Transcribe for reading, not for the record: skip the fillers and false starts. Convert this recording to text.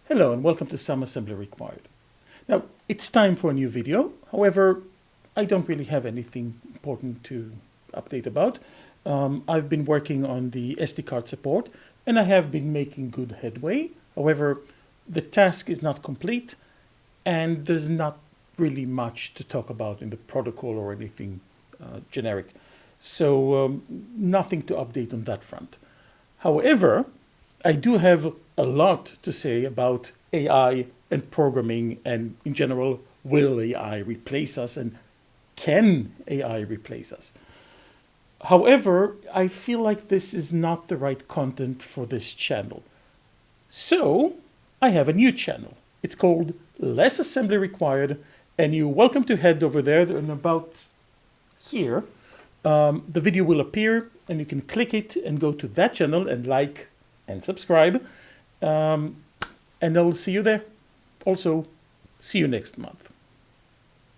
Hello and welcome to Some Assembly Required. Now, it's time for a new video. However, I don't really have anything important to update about. I've been working on the SD card support and I have been making good headway. However, the task is not complete and there's not really much to talk about in the protocol or anything generic. So nothing to update on that front. However, I do have a lot to say about AI and programming and in general, will AI replace us and can AI replace us? However, I feel like this is not the right content for this channel. So I have a new channel. It's called Less Assembly Required, and you're welcome to head over there and about here. The video will appear and you can click it and go to that channel and like and subscribe. And I'll see you there. Also, see you next month.